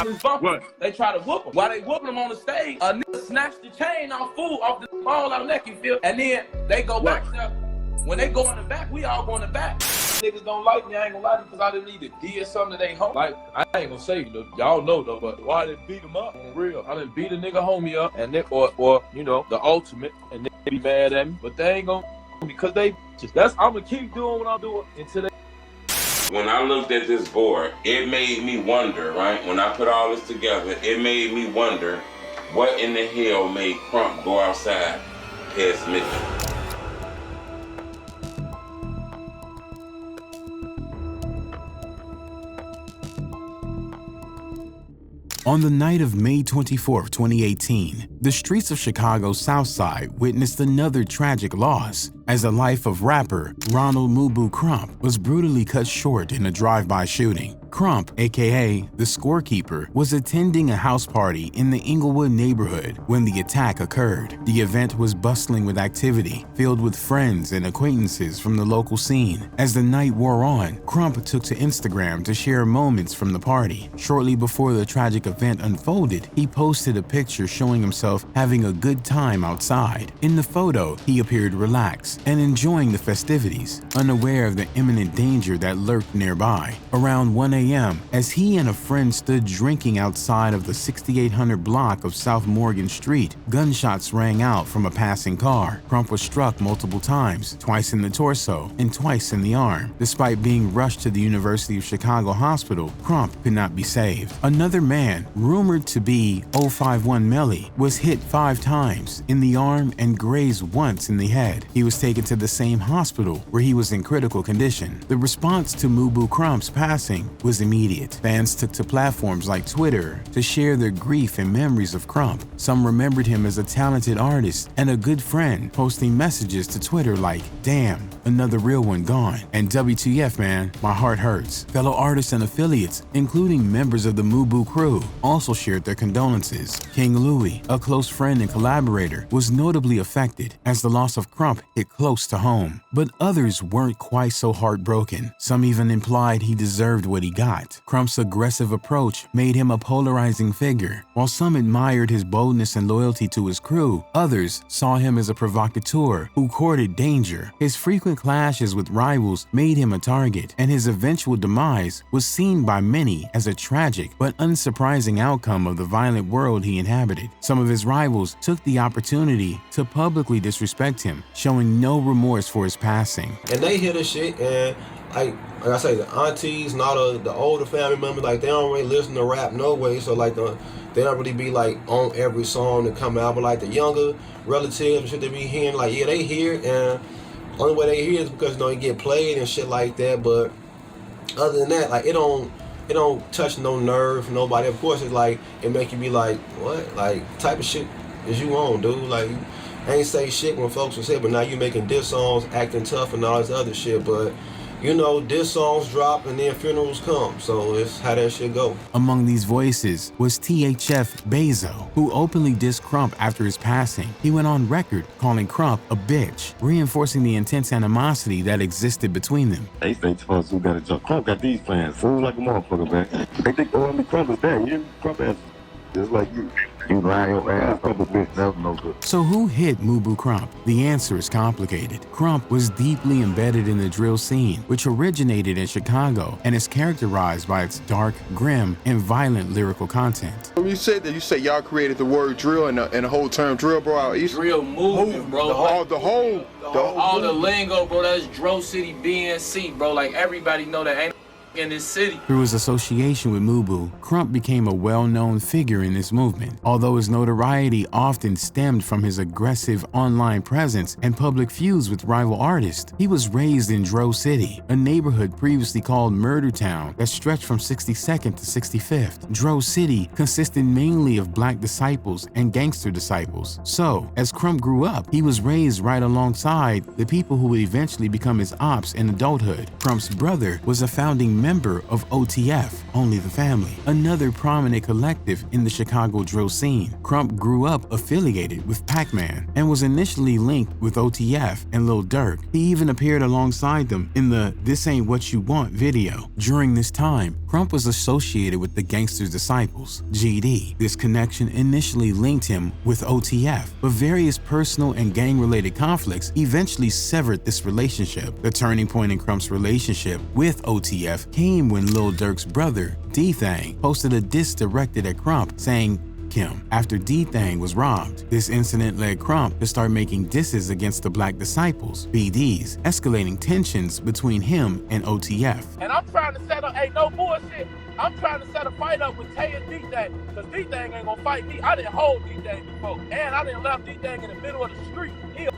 his bumper. They try to whoop him. While they whooping him on the stage, a nigga snatched the chain off the ball out of neck, you feel? And then they go back there. When they go in the back, we all go in the back. Niggas don't like me, I ain't gonna lie to you, because I didn't need to deal something that ain't home. Like, I ain't gonna say, y'all know though, but why I didn't beat him up? For real. I didn't beat a nigga homie up, and then, or the ultimate, and they be mad at me. But they ain't gonna, because I'm gonna keep doing what I'm doing until they. When I looked at this board, it made me wonder, right? When I put all this together, it made me wonder what in the hell made Krump go outside past midnight. On the night of May 24, 2018, the streets of Chicago's South Side witnessed another tragic loss as the life of rapper Ronald Mubu Krump was brutally cut short in a drive-by shooting. Krump, aka the Scorekeeper, was attending a house party in the Inglewood neighborhood when the attack occurred. The event was bustling with activity, filled with friends and acquaintances from the local scene. As the night wore on, Krump took to Instagram to share moments from the party. Shortly before the tragic event unfolded, he posted a picture showing himself having a good time outside. In the photo, he appeared relaxed and enjoying the festivities, unaware of the imminent danger that lurked nearby. Around 1 a.m., as he and a friend stood drinking outside of the 6800 block of South Morgan Street, gunshots rang out from a passing car. Krump was struck multiple times, twice in the torso and twice in the arm. Despite being rushed to the University of Chicago Hospital, Krump could not be saved. Another man, rumored to be 051 Melly, was hit 5 times in the arm and grazed once in the head. He was taken to the same hospital where he was in critical condition. The response to Mubu Krump's passing was immediate. Fans took to platforms like Twitter to share their grief and memories of Krump. Some remembered him as a talented artist and a good friend, posting messages to Twitter like, "Damn, another real one gone," and "WTF, man, my heart hurts." Fellow artists and affiliates, including members of the Mubu crew, also shared their condolences. King Louie, a close friend and collaborator, was notably affected as the loss of Krump hit close to home. But others weren't quite so heartbroken. Some even implied he deserved what he got. Krump's aggressive approach made him a polarizing figure. While some admired his boldness and loyalty to his crew, others saw him as a provocateur who courted danger. His frequent clashes with rivals made him a target, and his eventual demise was seen by many as a tragic but unsurprising outcome of the violent world he inhabited. Some of his rivals took the opportunity to publicly disrespect him, showing no remorse for his passing. And they hear this shit, and like I say, the aunties and all the older family members, like, they don't really listen to rap no way, so like they don't really be like on every song that come out. But like the younger relatives and shit, they be hearing, like, yeah, they hear it, and only way they hear it is because it get played and shit like that. But other than that, like, it don't touch no nerve, nobody. Of course, it's like, it make you be like, what, like, type of shit is you on, dude? Like, I ain't say shit when folks was here, but now you making diss songs, acting tough and all this other shit. But diss songs drop and then funerals come, so it's how that shit go. Among these voices was THF Bezo, who openly dissed Krump after his passing. He went on record calling Krump a bitch, reinforcing the intense animosity that existed between them. They say to us who got a jump. Krump got these plans, fool like a motherfucker, man. They think, Krump is dead. Krump ass just like you. You lie your ass up a bit, that was no good. So who hit Mubu Krump? The answer is complicated. Krump was deeply embedded in the drill scene, which originated in Chicago and is characterized by its dark, grim, and violent lyrical content. When you said that, you say y'all created the word drill and the whole term drill, bro, out east? Drill movement, bro. All the lingo, bro, that's Dro City BNC, bro. Like, everybody know that ain't in this city. Through his association with Mubu, Krump became a well-known figure in this movement. Although his notoriety often stemmed from his aggressive online presence and public feuds with rival artists, he was raised in Dro City, a neighborhood previously called Murder Town that stretched from 62nd to 65th. Dro City consisted mainly of black disciples and gangster disciples. So, as Krump grew up, he was raised right alongside the people who would eventually become his ops in adulthood. Krump's brother was a founding member of OTF, Only the Family, another prominent collective in the Chicago drill scene. Krump grew up affiliated with Pac-Man and was initially linked with OTF and Lil Durk. He even appeared alongside them in the This Ain't What You Want video. During this time, Krump was associated with the Gangster's Disciples, GD. This connection initially linked him with OTF, but various personal and gang-related conflicts eventually severed this relationship. The turning point in Krump's relationship with OTF came when Lil Durk's brother, D-Thang, posted a diss directed at Krump saying him after D-Thang was robbed. This incident led Krump to start making disses against the Black Disciples, BDs, escalating tensions between him and OTF. And I'm trying to set up, ain't no bullshit. I'm trying to set a fight up with Tay and D-Thang, because D-Thang ain't gonna fight me. I didn't hold D-Thang before, and I didn't left D-Thang in the middle of the street. You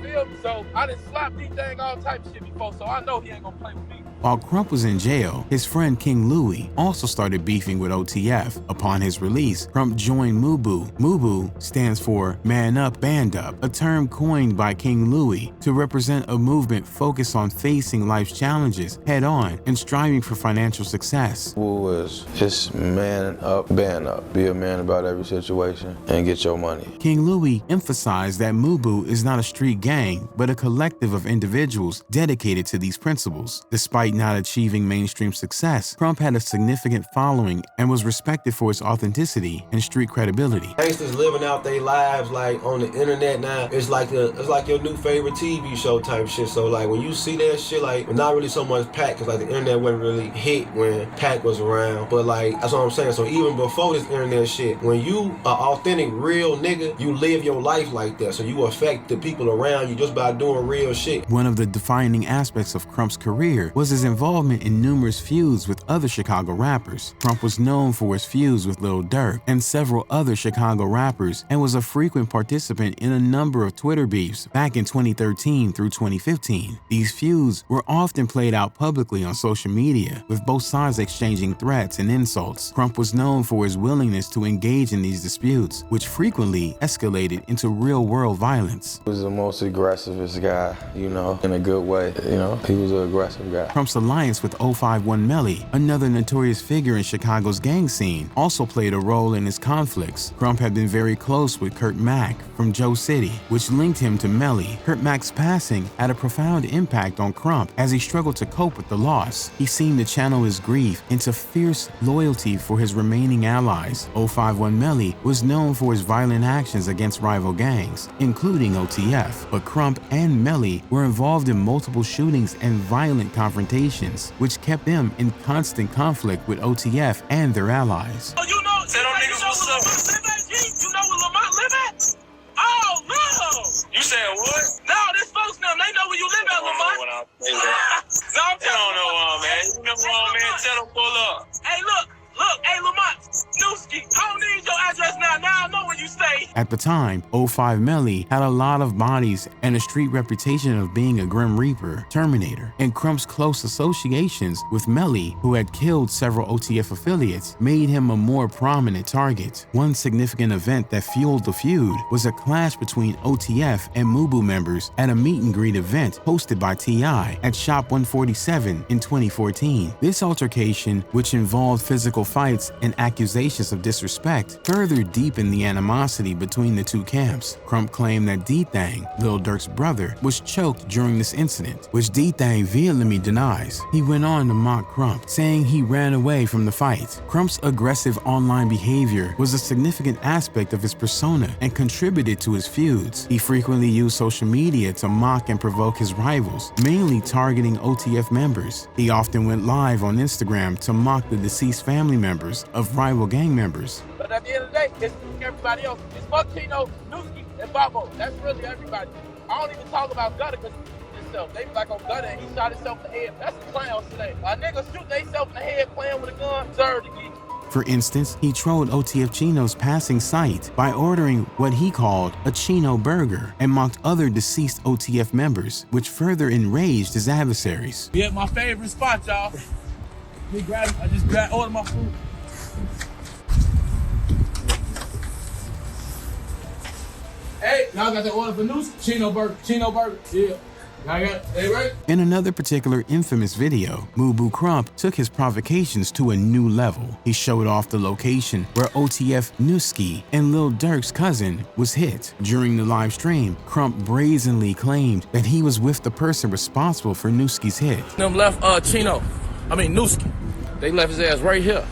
feel me? So I didn't slap D-Thang all type of shit before, so I know he ain't gonna play with me. While Krump was in jail, his friend King Louie also started beefing with OTF. Upon his release, Krump joined Mubu. Mubu stands for Man Up, Band Up, a term coined by King Louie to represent a movement focused on facing life's challenges head-on and striving for financial success. Mubu is just man up, band up. Be a man about every situation and get your money. King Louie emphasized that Mubu is not a street gang, but a collective of individuals dedicated to these principles. Despite not achieving mainstream success, Krump had a significant following and was respected for his authenticity and street credibility. Gangsters living out their lives like on the internet now. It's like your new favorite TV show type shit. So like when you see that shit, like not really so much Pac, cause like the internet wasn't really hit when Pac was around. But like that's what I'm saying. So even before this internet shit, when you are authentic, real nigga, you live your life like that. So you affect the people around you just by doing real shit. One of the defining aspects of Krump's career was his involvement in numerous feuds with other Chicago rappers. Krump was known for his feuds with Lil Durk and several other Chicago rappers and was a frequent participant in a number of Twitter beefs back in 2013 through 2015. These feuds were often played out publicly on social media, with both sides exchanging threats and insults. Krump was known for his willingness to engage in these disputes, which frequently escalated into real-world violence. He was the most aggressivest guy, you know, in a good way. You know, he was an aggressive guy. Krump's alliance with 051 Melly, another notorious figure in Chicago's gang scene, also played a role in his conflicts. Krump had been very close with Kurt Mack from Joe City, which linked him to Melly. Kurt Mack's passing had a profound impact on Krump as he struggled to cope with the loss. He seemed to channel his grief into fierce loyalty for his remaining allies. 051 Melly was known for his violent actions against rival gangs, including OTF, but Krump and Melly were involved in multiple shootings and violent confrontations, which kept them in constant conflict with OTF and their allies. Oh, you know, tell them niggas what's up. You know where Lamont live at? Oh, no! You said what? No, this folks now, they know where you live at, Lamont. No, I'm telling you where I'm at. You know where I'm at, tell them pull up. Hey, look, hey, Lamont, Newski, I don't need your address now. Now I know where you stay. At the time, 05 Melly had a lot of bodies and a street reputation of being a Grim Reaper, Terminator, and Krump's close associations with Melly, who had killed several OTF affiliates, made him a more prominent target. One significant event that fueled the feud was a clash between OTF and Mubu members at a meet and greet event hosted by T.I. at Shop 147 in 2014. This altercation, which involved physical fights and accusations of disrespect, further deepened the animosity between the two camps. Krump claimed that D-Thang, Lil Durk's brother, was choked during this incident, which D-Thang vehemently denies. He went on to mock Krump, saying he ran away from the fight. Krump's aggressive online behavior was a significant aspect of his persona and contributed to his feuds. He frequently used social media to mock and provoke his rivals, mainly targeting OTF members. He often went live on Instagram to mock the deceased family members of rival gang members. But at the end of the day, it's everybody else. It's fuck Tino, Newski, and Bobo. That's really everybody. I don't even talk about Gutter because himself. They be like on Gutter and he shot himself in the head. That's a clown today. A nigga shoot themselves in the head playing with a gun, deserve to get. For instance, he trolled OTF Chino's passing site by ordering what he called a Chino burger and mocked other deceased OTF members, which further enraged his adversaries. Yeah, my favorite spot, y'all. I just ordered my food. Hey, y'all got that order for News? Chino burger. Yeah. In another particular infamous video, Mubu Krump took his provocations to a new level. He showed off the location where OTF Newski and Lil Durk's cousin was hit. During the live stream, Krump brazenly claimed that he was with the person responsible for Newski's hit. Them left Newski. They left his ass right here.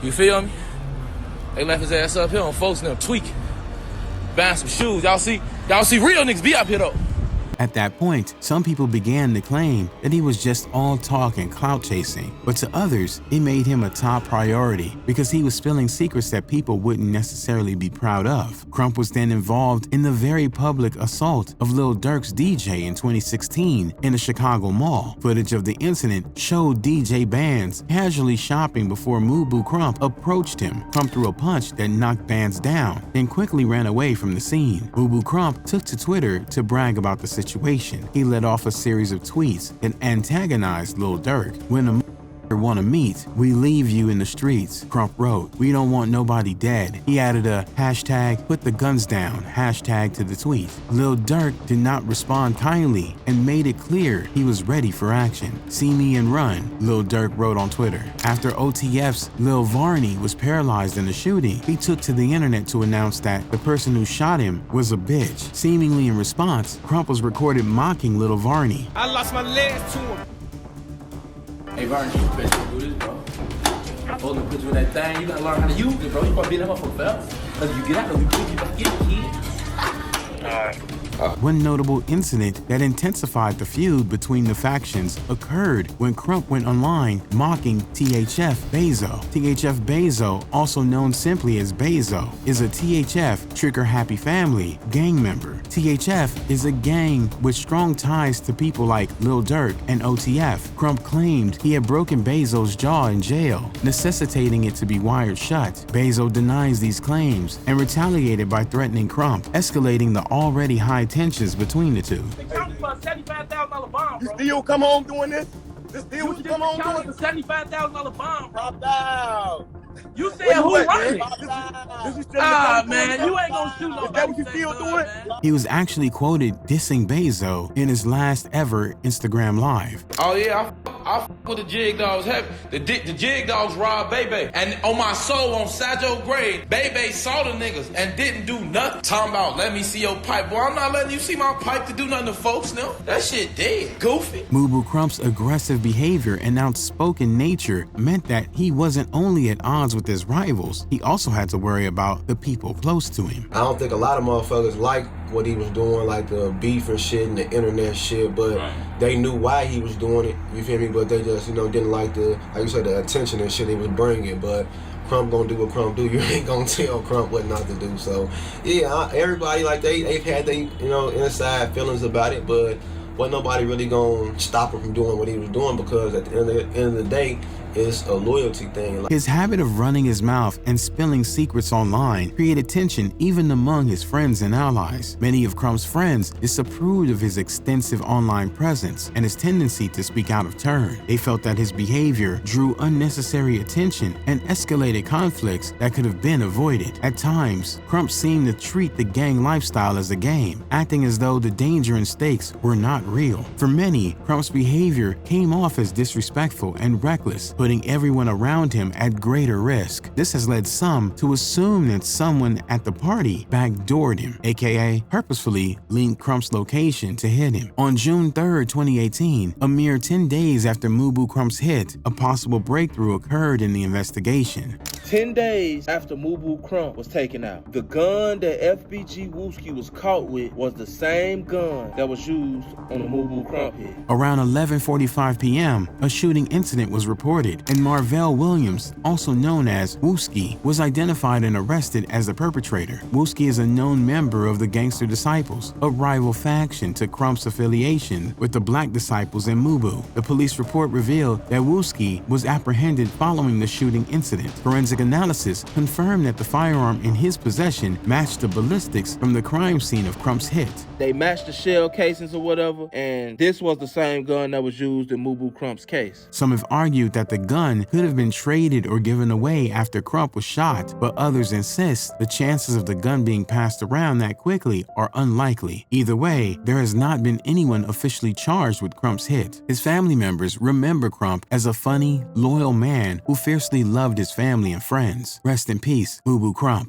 You feel me? They left his ass up here on folks and them tweaking. Buying some shoes. Y'all see real niggas be up here though. At that point, some people began to claim that he was just all talk and clout chasing, but to others, it made him a top priority because he was spilling secrets that people wouldn't necessarily be proud of. Krump was then involved in the very public assault of Lil Durk's DJ in 2016 in a Chicago mall. Footage of the incident showed DJ Bands casually shopping before Mubu Krump approached him. Krump threw a punch that knocked Bands down, then quickly ran away from the scene. Mubu Krump took to Twitter to brag about the situation. He led off a series of tweets that antagonized Lil Durk. When a want to meet, we leave you in the streets, Krump wrote. We don't want nobody dead. He added a hashtag put the guns down hashtag to the tweet. Lil Durk did not respond kindly and made it clear he was ready for action. See me and run, Lil Durk wrote on Twitter. After OTF's Lil Varney was paralyzed in the shooting, he took to the internet to announce that the person who shot him was a bitch. Seemingly in response, Krump was recorded mocking Lil Varney. I lost my legs to him. Hey, Varney, you better do this, bro. Hold the picture of that thing. You gotta learn how to use it, bro. You probably beat them up for fast. Cause you get out of it, you back in, kid. Alright. One notable incident that intensified the feud between the factions occurred when Krump went online mocking THF Bezo. THF Bezo, also known simply as Bezo, is a THF Trigger Happy Family gang member. THF is a gang with strong ties to people like Lil Durk and OTF. Krump claimed he had broken Bezo's jaw in jail, necessitating it to be wired shut. Bezo denies these claims and retaliated by threatening Krump, escalating the already high tensions between the two. They counted for a $75,000 bond, bro. You still come home doing this? This still what you come home doing? You just counted for $75,000 bond, bro. Pop down. You said who running it? Man, you ain't gonna shoot nobody. Is that what you still doing? He was actually quoted dissing Bezo in his last ever Instagram Live. Oh yeah, I with the Jig Dogs heavy. The Jig Dogs robbed Bebe. And on my soul, on Sajo grade, Bebe saw the niggas and didn't do nothing. Talking about, let me see your pipe. Boy, I'm not letting you see my pipe to do nothing to folks now. That shit dead. Goofy. Mubu Krump's aggressive behavior and outspoken nature meant that he wasn't only at odds with his rivals, he also had to worry about the people close to him. I don't think a lot of motherfuckers like what he was doing, like the beef and shit and the internet shit, but they knew why he was doing it, you feel me? But they just, didn't like like you said, the attention and shit he was bringing. But Krump gonna do what Krump do. You ain't gonna tell Krump what not to do. So yeah, everybody like they've had their inside feelings about it, but wasn't nobody really gonna stop him from doing what he was doing, because at the end of the day, it's a loyalty thing. His habit of running his mouth and spilling secrets online created tension even among his friends and allies. Many of Krump's friends disapproved of his extensive online presence and his tendency to speak out of turn. They felt that his behavior drew unnecessary attention and escalated conflicts that could have been avoided. At times, Krump seemed to treat the gang lifestyle as a game, acting as though the danger and stakes were not real. For many, Krump's behavior came off as disrespectful and reckless, putting everyone around him at greater risk. This has led some to assume that someone at the party backdoored him, aka purposefully linked Krump's location to hit him. On June 3rd, 2018, a mere 10 days after Mubu Krump's hit, a possible breakthrough occurred in the investigation. 10 days after Mubu Krump was taken out, the gun that FBG Wooski was caught with was the same gun that was used on the Mubu Krump hit. Around 11:45 p.m., a shooting incident was reported, and Marvell Williams, also known as Wooski, was identified and arrested as the perpetrator. Wooski is a known member of the Gangster Disciples, a rival faction to Krump's affiliation with the Black Disciples and Mubu. The police report revealed that Wooski was apprehended following the shooting incident. Forensic analysis confirmed that the firearm in his possession matched the ballistics from the crime scene of Krump's hit. They matched the shell casings or whatever, and this was the same gun that was used in Mubu Krump's case. Some have argued that the gun could have been traded or given away after Krump was shot, but others insist the chances of the gun being passed around that quickly are unlikely. Either way, there has not been anyone officially charged with Krump's hit. His family members remember Krump as a funny, loyal man who fiercely loved his family and friends. Rest in peace, Mubu Krump.